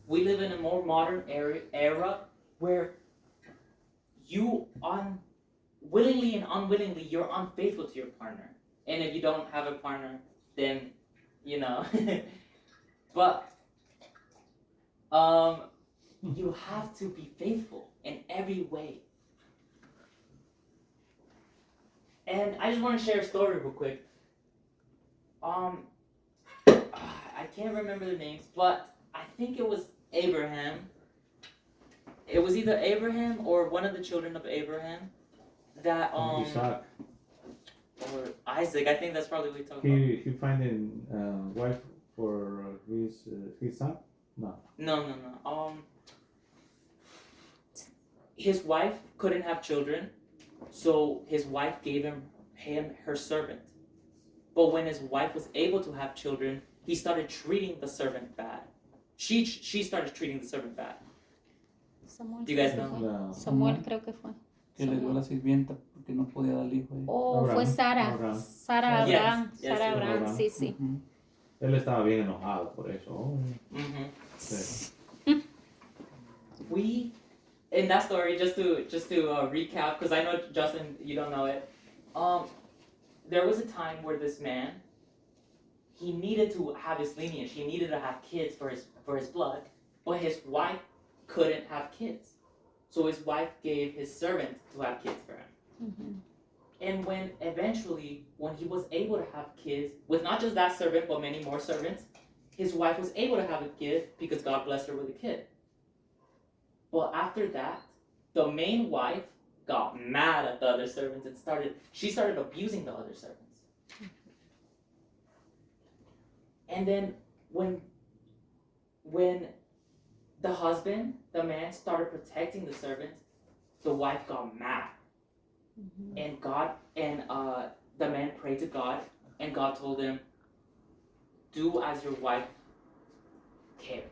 we live in a more modern era where you willingly and unwillingly you're unfaithful to your partner. And if you don't have a partner, then you know. But you have to be faithful in every way. And I just want to share a story real quick. I can't remember the names, but I think it was Abraham. It was either Abraham or one of the children of Abraham that Isaac. or Isaac. I think that's probably what we're talking about. He finding wife for his son. No. No. His wife couldn't have children, so his wife gave him her servant. But when his wife was able to have children, he started treating the servant bad. She started treating the servant bad. Samuel, Do you guys creo know? que fue. No. Samuel creo que fue. Que le dio a la sirvienta porque no podía dar hijo. O Abraham. fue Sara. Abraham. Sara Abraham. Yes, Sara yes, Abraham, Abraham. sí, sí. Ujú. Él estaba bien enojado por eso. Oh, Mm-hmm. sí. We, in that story, just to recap, because I know Justin, you don't know it. There was a time where this man, he needed to have his lineage. He needed to have kids for his blood, but his wife couldn't have kids. So his wife gave his servant to have kids for him. Ujú. And when he was able to have kids with not just that servant, but many more servants, his wife was able to have a kid because God blessed her with a kid. Well, after that, the main wife got mad at the other servants and she started abusing the other servants. And then when the husband, the man, started protecting the servants, the wife got mad. Ujú. And the man prayed to God, and God told him, do as your wife cares.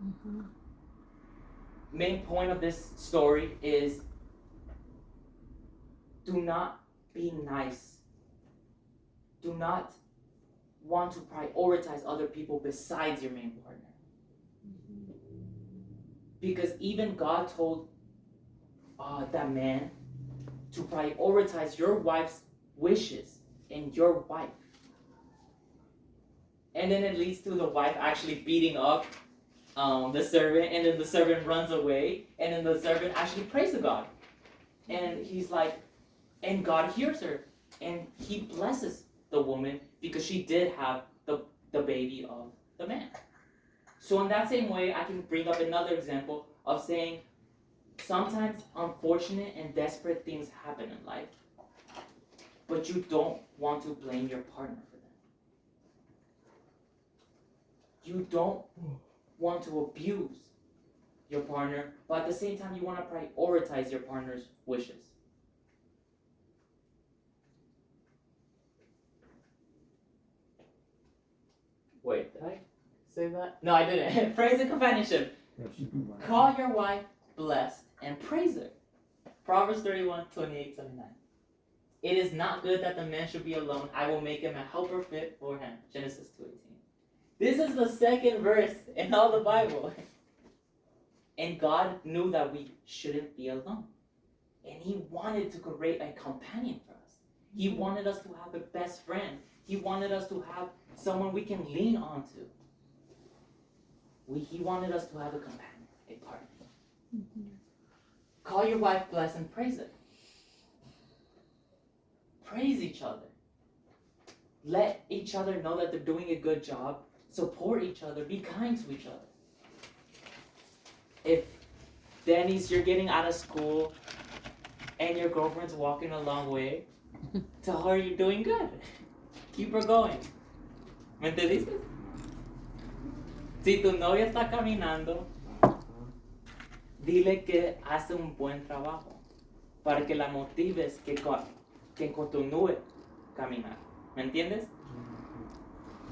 Ujú. Main point of this story is do not be nice. Do not want to prioritize other people besides your main partner. Because even God told that man to prioritize your wife's wishes and your wife. And then it leads to the wife actually beating up the servant, and then the servant runs away, and then the servant actually prays to God. And he's like, and God hears her, and he blesses the woman because she did have the baby of the man. So in that same way, I can bring up another example of saying sometimes unfortunate and desperate things happen in life, but you don't want to blame your partner for them. You don't want to abuse your partner, but at the same time, you want to prioritize your partner's wishes. Wait, did I say that? No, I didn't. Praise and companionship. Call your wife blessed and praise her. Proverbs 31:28-29. It is not good that the man should be alone. I will make him a helper fit for him. Genesis 2:18. This is the second verse in all the Bible. And God knew that we shouldn't be alone. And He wanted to create a companion for us. He wanted us to have a best friend. He wanted us to have someone we can lean on to. He wanted us to have a companion, a partner. Ujú. Call your wife blessed and praise her. Praise each other. Let each other know that they're doing a good job. Support each other. Be kind to each other. If Denny's, you're getting out of school and your girlfriend's walking a long way, tell her you're doing good. Keep her going. ¿Me entendiste? Si tu novia está caminando, dile que hace un buen trabajo para que la motives que continúe caminar. ¿Me entiendes?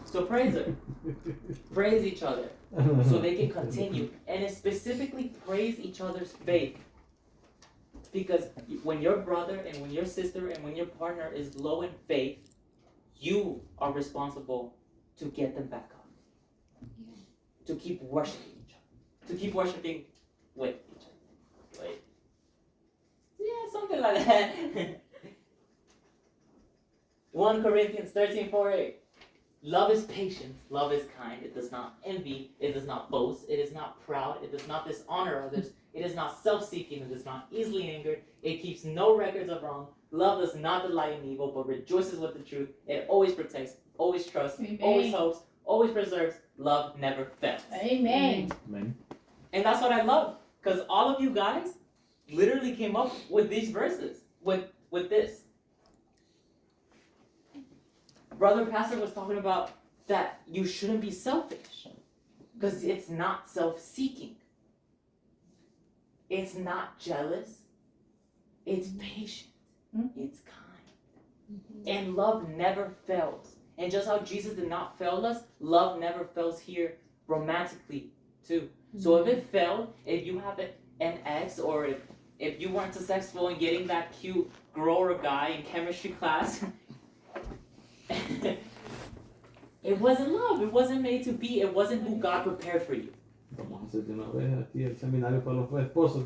So praise her. Praise each other so they can continue. And specifically praise each other's faith. Because when your brother and when your sister and when your partner is low in faith, you are responsible to get them back up. To keep worshiping each other. to keep worshiping with each other. Wait. Yeah, something like that. 1 Corinthians 13:4-8. Love is patient, love is kind, it does not envy, it does not boast, it is not proud, it does not dishonor others, it is not self-seeking, it is not easily angered, it keeps no records of wrong. Love does not delight in evil, but rejoices with the truth. It always protects, always trusts, Amen. always hopes, always preserves. Love never fails. Amen. Amen. And that's what I love, because all of you guys literally came up with these verses, with this. Brother Pastor was talking about that you shouldn't be selfish, because it's not self-seeking. It's not jealous. It's patient. It's kind. And love never fails. And just how Jesus did not fail us, love never fails here romantically too. So if it failed, if you have an ex, or if you weren't successful in getting that cute girl or guy in chemistry class, it wasn't love. It wasn't made to be. It wasn't who God prepared for you. Vamos a hacer de una vez aquí el seminario para los esposos.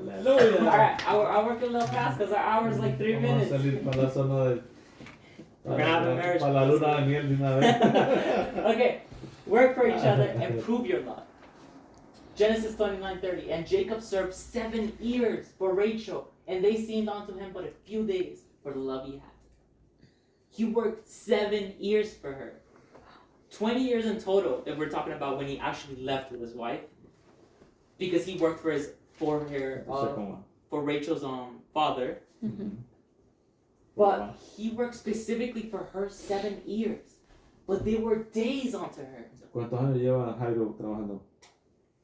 Aleluya. Alright, I'll work a little fast because our hour is like 3 Vamos a minutes. salir para la zona de. We're gonna have a marriage Para la luna de miel de una vez. Okay, work for each other and prove your love. Genesis 29:30. And Jacob served 7 years for Rachel, and they seemed unto him but a few days for the love he had. He worked 7 years for her. 20 years in total, if we're talking about when he actually left with his wife, because he worked for for Rachel's father. But he worked specifically for her 7 years. But they were days onto her. ¿Cuántos años lleva Jairo trabajando?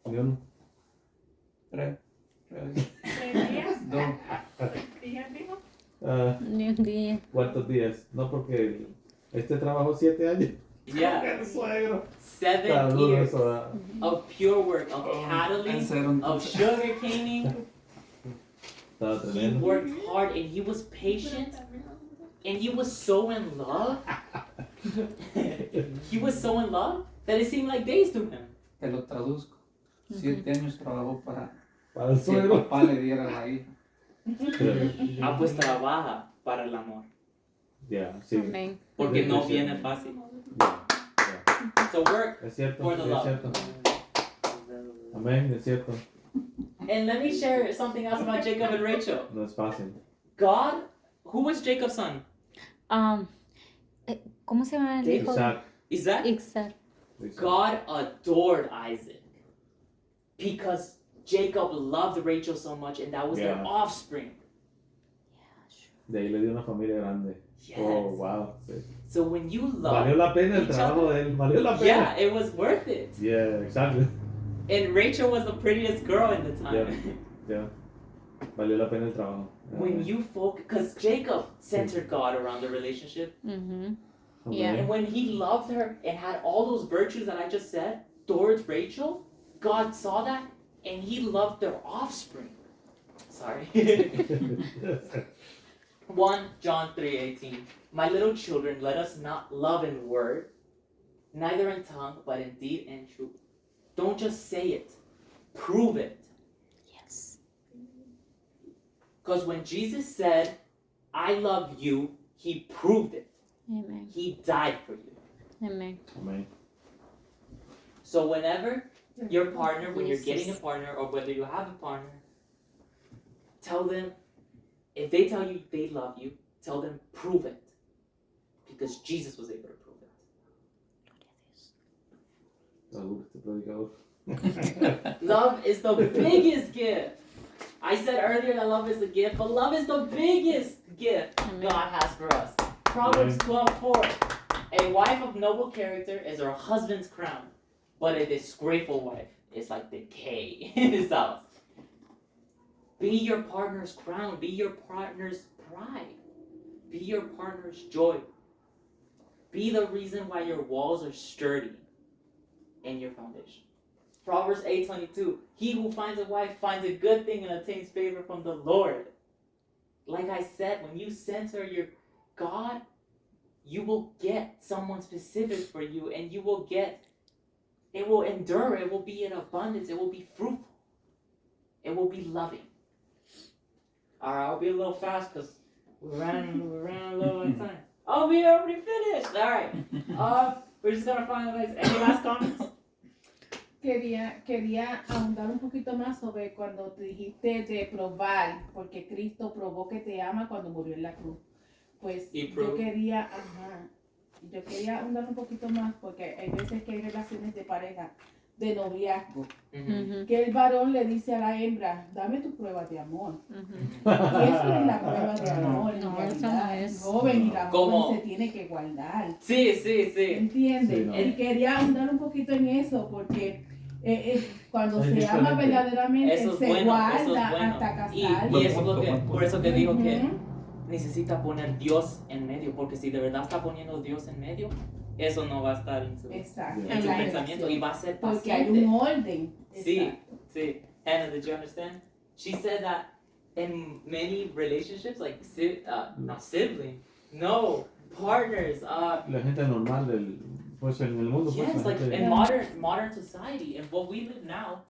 ¿Ni uno? 3. 2. Ni un día. ¿Cuántos días? No, porque este trabajó 7 años. Yeah. El suegro. 7 Está duro years eso, ¿verdad? of pure work, of cattling, of sugar caning. Estaba He tremendo. worked hard and he was patient and he was so in love. He was so in love that it seemed like days to him. Te lo traduzco. 7 años trabajó para Para el que el suegro. papá le diera la hija. Ah, pues trabaja para el amor. Ya, sí. Amén. Porque no viene fácil. So work Es cierto, for the es love. cierto. Amén, es cierto. And let me share something else about Jacob and Rachel. No es fácil. God, who was Jacob's son? ¿Cómo se llama el hijo? Isaac. Isaac? Isaac. God adored Isaac because Jacob loved Rachel so much and that was their Yeah. offspring. De ahí le dio una familia grande. Yes. Oh, wow. Sí. So when you love Valió la pena el each trabajo other, de él. Valió la pena. yeah, it was worth it. Yeah, exactly. And Rachel was the prettiest girl in the time. Yeah. Valió la pena el trabajo. When you focus, because Jacob centered God around the relationship. Ujú. Amén. Yeah. And when he loved her and had all those virtues that I just said towards Rachel, God saw that and he loved their offspring. Sorry. 1 John 3:18. My little children, let us not love in word, neither in tongue, but in deed and truth. Don't just say it, prove it. Yes. Because when Jesus said, I love you, he proved it. Amen. He died for you. Amen. Amén. So whenever your partner, when you're Yes, getting a yes. partner or whether you have a partner, tell them, if they tell you they love you, tell them prove it. Because Jesus was able to prove it. Salud, este predicador. Love is the biggest gift. I said earlier that love is a gift, but love is the biggest gift Amen. God has for us. Proverbs 12:4. A wife of noble character is her husband's crown, but a disgraceful wife is like decay in his house. Be your partner's crown. Be your partner's pride. Be your partner's joy. Be the reason why your walls are sturdy and your foundation. Proverbs 8:22. He who finds a wife finds a good thing and obtains favor from the Lord. Like I said, when you center your God, you will get someone specific for you and you will get it will endure, it will be in abundance, it will be fruitful, it will be loving. Alright, I'll be a little fast because we ran a little out of time. Oh, we already finished! Alright. We're just gonna finalize. Any last comments? Quería ahondar un poquito más sobre cuando te dijiste de probar, porque Cristo probó que te ama cuando murió en la cruz. Pues yo quería ahondar un poquito más, porque hay veces que hay relaciones de pareja, de noviazgo, que el varón le dice a la hembra, dame tu prueba de amor. Y eso no es la prueba de amor, en No, realidad. eso no es. Joven, y la ¿Cómo? joven se tiene que guardar. Sí. ¿Entiendes? Sí, no. Y quería ahondar un poquito en eso, porque cuando Es se ama diferente. verdaderamente, Eso es se bueno, guarda eso es bueno. hasta Y casarse. eso es lo que, por eso que digo que Ujú. necesita poner Dios en medio, porque si de verdad está poniendo Dios en medio, eso no va a estar en su, Exacto. en su La pensamiento y relación. va a ser Porque hay paciente. un orden. Sí, Exacto. sí. Hannah, did you understand? She said that in many relationships, like not sibling, no, partners, La gente normal del, pues en el mundo, pues yes, la like gente- in modern society, and what we live now,